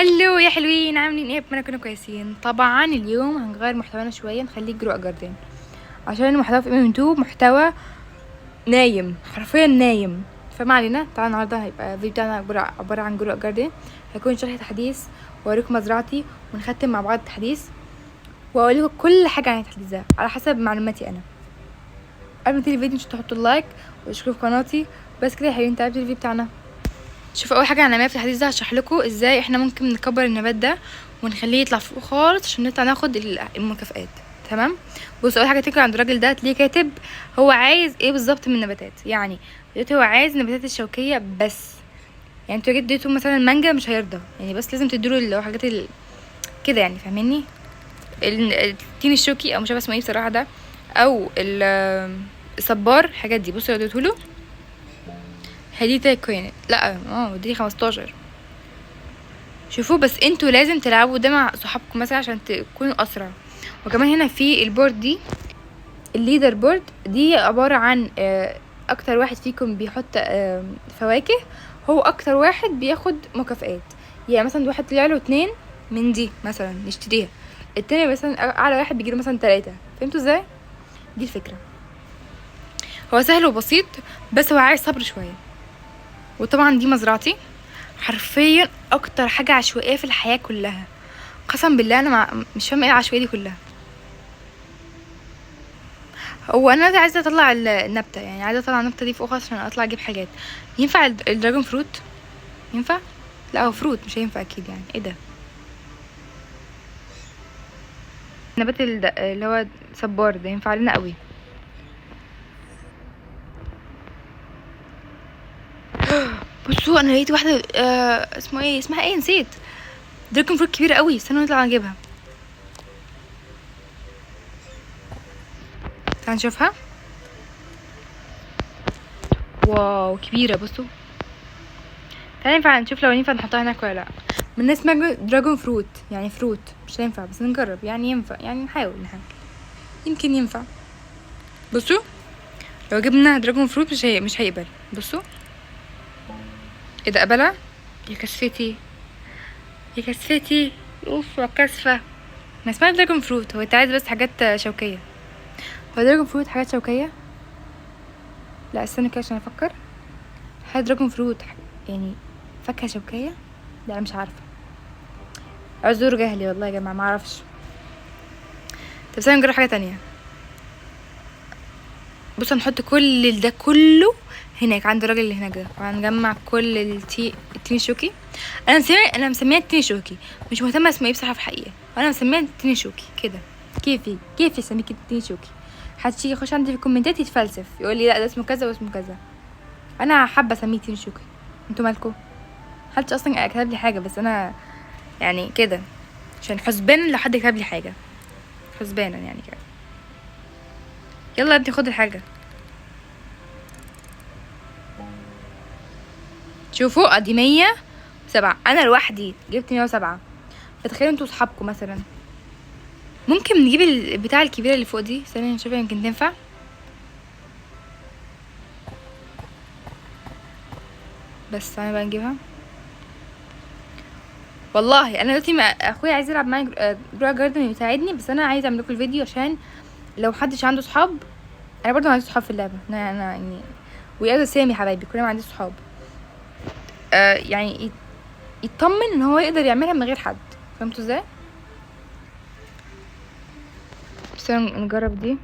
هلو يا حلوين، عاملين ايه؟ اتمنى كنا كويسين. طبعا اليوم هنغير محتوانا شويه، نخليه جرو جاردن عشان المحتوى في يوتيوب محتوى نايم، حرفيا نايم. فما علينا. تعالى النهارده هيبقى الفيديو بتاعنا عباره عن جرو جاردن. هيكون شرح تحديث، واوريكم مزرعتي، ونختم مع بعض التحديث، واقول لكم كل حاجه عن التحديث ده على حسب معلوماتي انا. قبل ما نبتدي الفيديو مش تحطوا اللايك واشتركوا في قناتي. بس كده يا حلوين، تعالوا نبتدي الفيديو بتاعنا. شوفوا، اول حاجه هنعملها في الحديث ده هشرح لكم ازاي احنا ممكن نكبر النبات ده ونخليه يطلع فوق خالص عشان نطلع ناخد المكافئات. تمام. بصوا، اول حاجه تيجي عند الراجل ده تلاقيه كاتب هو عايز ايه بالظبط من النباتات. يعني دلوقتي هو عايز النباتات الشوكيه بس. يعني انتوا جيت اديتوا مثلا مانجا مش هيرضى، يعني بس لازم تديله اللي هو حاجات كده، يعني فاهميني؟ التين الشوكي او مش عارفه اسمه ايه بصراحه ده، او الصبار، الحاجات دي. بصوا لو اديتهوله هدي كوين، لا دي 15. شوفوا، بس انتوا لازم تلعبوا ده مع صحابكم مثلا عشان تكونوا اسرع. وكمان هنا في البورد دي، الليدر بورد دي عبارة عن اكتر واحد فيكم بيحط فواكه هو اكتر واحد بياخد مكافآت. يعني مثلا واحد طلع له 2 من دي مثلا نشتريها، التاني مثلا اعلى واحد بيجيله مثلا 3. فهمتوا ازاي؟ دي الفكرة. هو سهل وبسيط، بس هو عايز صبر شوية. وطبعا دي مزرعتي، حرفيا اكتر حاجه عشوائيه في الحياه كلها. قسم بالله انا مش فاهمه ايه العشوائيه دي كلها. هو انا عايزه اطلع النبته، يعني عايزه اطلع النبته دي فوق عشان اطلع اجيب حاجات. ينفع الدراجون فروت؟ ينفع؟ لا هو فروت مش هينفع اكيد. يعني ايه ده؟ النبات اللي هو صبار ده ينفع لنا قوي. بصوا، انا لقيت واحده اسمها ايه نسيت. دراجون فروت كبيره قوي، استنوا نطلع نجيبها. تعالوا نشوفها. واو كبيره، بصوا. تعالى ينفع نشوف لو ينفع نحطها هناك ولا لا. من الناس اسمها دراجون فروت، يعني فروت مش هينفع، بس نجرب. يعني ينفع، يعني نحاول يمكن ينفع. بصوا، لو جبنا دراجون فروت مش هيقبل. بصوا ايه ده، قبلها. يا كسفتي يا كسفتي، اوف كسفه. ما اسمها دراجون فروت، هو انت عايز بس حاجات شوكيه. هو دراجون فروت حاجات شوكيه؟ لا استنى كده عشان افكر. حاجه دراجون فروت يعني فاكهه شوكيه؟ لا انا مش عارفه، اعذروا جهلي والله يا جماعه، ما اعرفش. طب استنى نجرب حاجه تانية. بص، هنحط كل ده كله هناك عند الراجل اللي هناك ده، وهنجمع كل التين الشوكي. انا مسميها التين الشوكي، مش مهتمه اسمه ايه بصراحه في الحقيقه. وانا مسميها التين الشوكي كده. كيف اسميك التين الشوكي؟ حد يجي يخش عندي في الكومنتات يتفلسف يقول لي لا ده اسمه كذا واسمه كذا. انا حابه اسميه تين الشوكي، انتوا مالكم؟ محدش اصلا كتب لي حاجه، بس انا يعني كده عشان حسبان لو حد كتب لي حاجه، حسبانا يعني كده. يلا يا ابني خد الحاجه. شوفوا ادي 107، انا لوحدي جبت 107. فتخيلوا انتوا صحابكم مثلا. ممكن نجيب البتاع الكبيره اللي فوق دي، ثانيه نشوفها يمكن تنفع. بس انا بقى نجيبها. والله انا دلوقتي اخويا عايز يلعب معايا جرو جاردن يساعدني، بس انا عايزه اعمل لكم الفيديو عشان لو محدش عنده صحاب. انا برضو ما عنديش صحاب في اللعبه، انا يعني ويا سامي حبايبي كلنا ما عنديش صحاب. يعني يطمن ان هو يقدر يعملها من غير حد. فهمتوا ازاي؟ بس نجرب دي،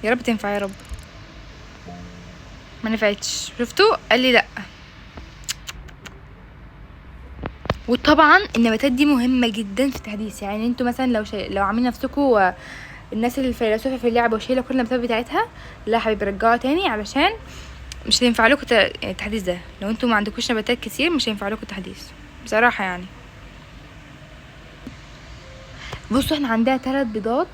يا رب تنفع يا رب. ما نفعتش، شفتوا؟ قال لي لا. وطبعا النباتات دي مهمه جدا في التحديث. يعني انتوا مثلا لو عاملين نفسكم الناس الفيلسوفه في اللعبه وشايله كل النباتات بتاعتها، لا حبيبي رجعوا تاني علشان مش هينفع لكم التحديث ده. لو انتوا ما عندكوش نباتات كتير مش هينفع لكم التحديث بصراحه يعني. بصوا، احنا عندنا 3 بيضات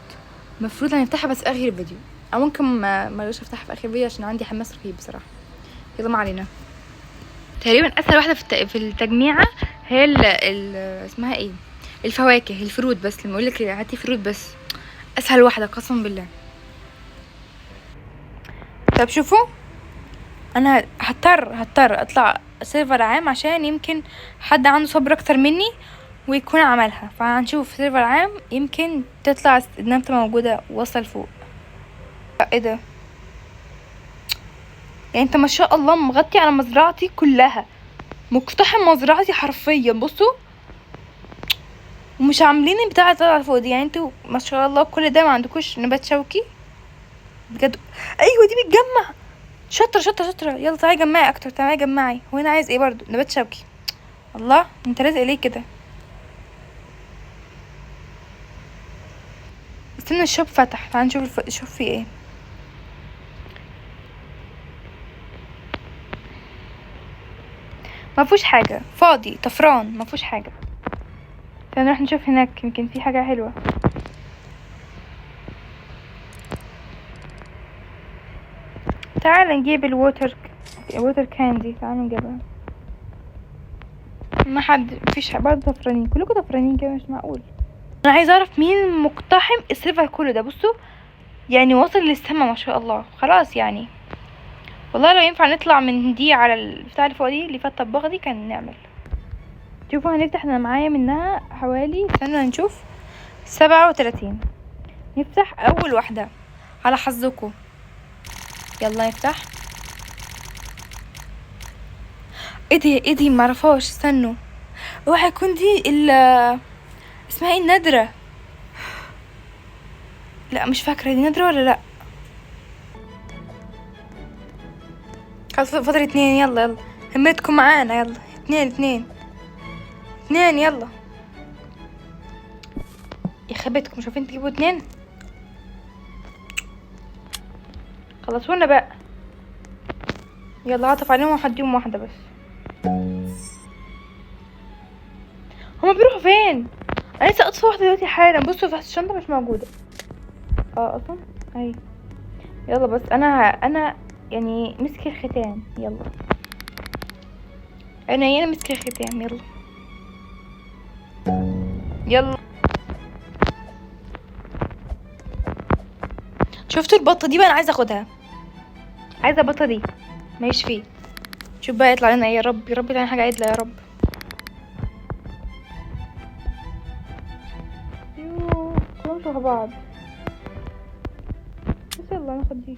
المفروض هنفتحها بس في اخر الفيديو، او ممكن ما افتحها في اخر الفيديو عشان عندي حماس رهيب بصراحه. يلا ما علينا. تقريبا اسهل واحده في التجميعه هي اسمها ايه، الفواكه، الفروت. بس لما اقولك هاتي فروت بس، اسهل واحده قسما بالله. طب شوفوا، انا هضطر اطلع سيرفر عام عشان يمكن حد عنده صبر اكتر مني ويكون عملها. فهنشوف سيرفر عام يمكن تطلع النبتة موجودة وصل فوق. ايه ده؟ يعني انت ما شاء الله مغطي على مزرعتي كلها، مقتحم مزرعتي حرفيا. بصوا، ومش عاملين البتاعة طالعة فوق دي. يعني انتوا ما شاء الله كل ده ما عندكوش نبات شوكي بجد. ايوه دي بتجمع. شاطرة. يلا تعالي جمعي اكتر، تعالي جمعي. هو انا عايز ايه برضو؟ نبات شوكي. الله، انت لازق ليه كده؟ استنى الشوب فتح، تعالى نشوف شوف فيه ايه. ما فيهوش حاجة، فاضي طفران، ما فيهوش حاجة. تعالى نروح نشوف هناك، يمكن في حاجة حلوة. تعالى نجيب الووتر كاندي، تعالى نجيبها. ما حد فيش برضه طفرانين، كلكم طفرانين كده، مش معقول. انا عايزه اعرف مين مقتحم السيرفر كله ده. بصوا يعني واصل للسما ما شاء الله. خلاص يعني والله لو ينفع نطلع من دي على البتاع اللي فوق دي اللي فيها الطباخ دي كان نعمل. شوفوا هنفتح، انا معايا منها حوالي، استنى نشوف، 37. نفتح اول واحدة على حظكم. يلا نفتح. ايه دي معرفهاش، استنوا. اوعى يكون دي اسمها ايه، النادرة. لا مش فاكرة دي نادرة ولا لا. خلاص فاضل 2. يلا همتكم معانا. يلا 2 يلا يخبتكم، مش عارفين تجيبوا 2. خلصونا بقى. يلا عطف عليهم وهديهم واحدة بس. هما بيروحوا فين؟ انا لسه اطفي واحدة دلوقتي حالا. بصوا تحت الشنطة مش موجودة اصلا اهي. يلا بس انا يعني مسك الختام. يلا انا مسك الختام. يلا شفتوا البطة دي بقى؟ انا عايزة اخدها، عايزة البطة دي مايش فيه. شوف بقى يطلع لنا ايه. يا رب يطلع لنا حاجة عدلة يا رب. يوه كلهم شبه بعض. بس يلا ناخد دي،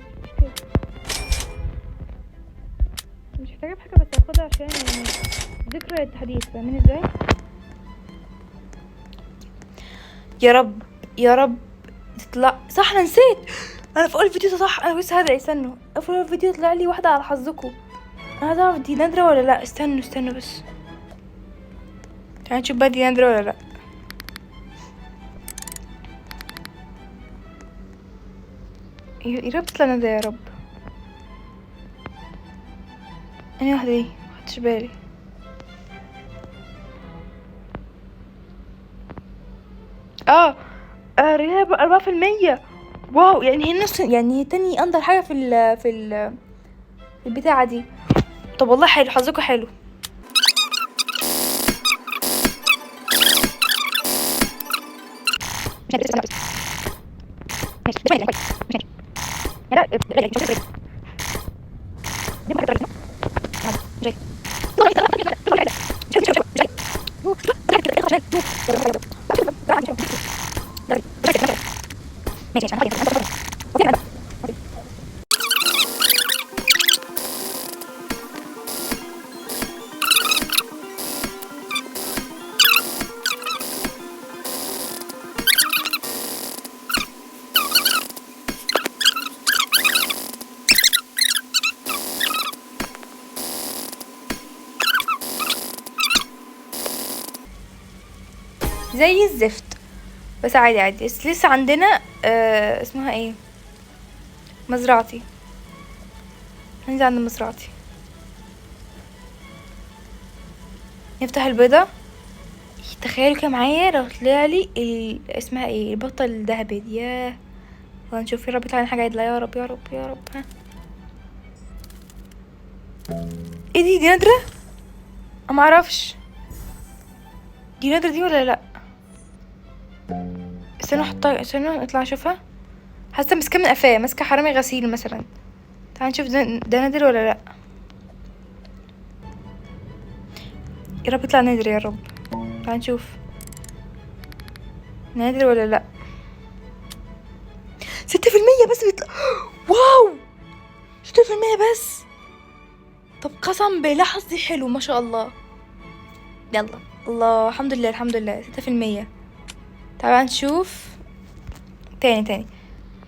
مش محتاجة بحاجة بس هاخدها عشان يعني ذكرى التحديث. فاهمين ازاي؟ يا رب تطلع صح. انا نسيت، انا في اول فيديو صح. انا بس هذا استنوا، في اول فيديو طلع لي واحدة على حظكم. انا عايزة اعرف دي نادرة ولا لا. استنوا بس، تعالوا نشوف بقى دي نادرة ولا لا. يا رب تطلع نادرة يا رب. انهي واحدة دي؟ مخدتش بالي. ريال 4%. واو، يعني هي نص، يعني هي تاني اندر حاجة في البتاعة دي. طب والله حلو، حظكوا حلو. زي الزفت بس عادي. لسه عندنا اسمها ايه، مزرعتي. هننزل عند مزرعتي، نفتح البيضة. تخيلوا كده معايا لو طلع لي اسمها ايه، البطة الذهبية دي. ياه، نشوف يا رب يطلع لنا حاجة عدلة. يا رب. ها ايه دي نادرة؟ انا معرفش دي نادرة دي ولا لا. استنى اطلع اشوفها. حاسه ماسكه من قفاه، ماسكه حرامي غسيل مثلا. تعال نشوف ده نادر ولا لا. يا رب يطلع نادر يا رب. تعال نشوف نادر ولا لا. 6% بس بيطلع. واو 6% بس. طب قسم بالله حظي حلو ما شاء الله. يلا الله الحمد لله الحمد لله 6%. تعال نشوف تاني.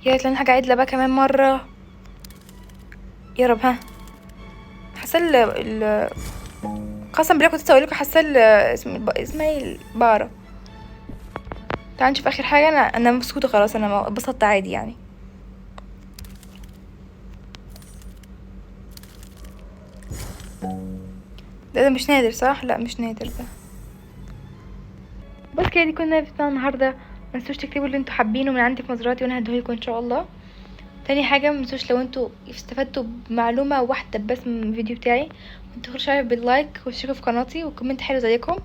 يا ريت لنا حاجة عدلة بقى كمان مرة يا رب. ها حاسة قسم بالله كنت لسه هقولك حاسة اسمها ايه البقرة. تعال نشوف اخر حاجة. انا مبسوطة خلاص انا اتبسطت عادي يعني. ده مش نادر صح؟ لا مش نادر ده. بس كده دي كنا فيديونا النهارده. متنسوش تكتبوا اللي انتوا حابينه من عندي في نظراتي وانا هديهولكوا ان شاء الله. تاني حاجه متنسوش لو انتوا استفدتوا بمعلومه واحده بس من الفيديو بتاعي متنسوش باللايك وتشتركوا في قناتي وكومنت حلو زيكم.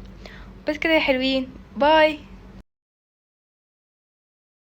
بس كده يا حلوين باي.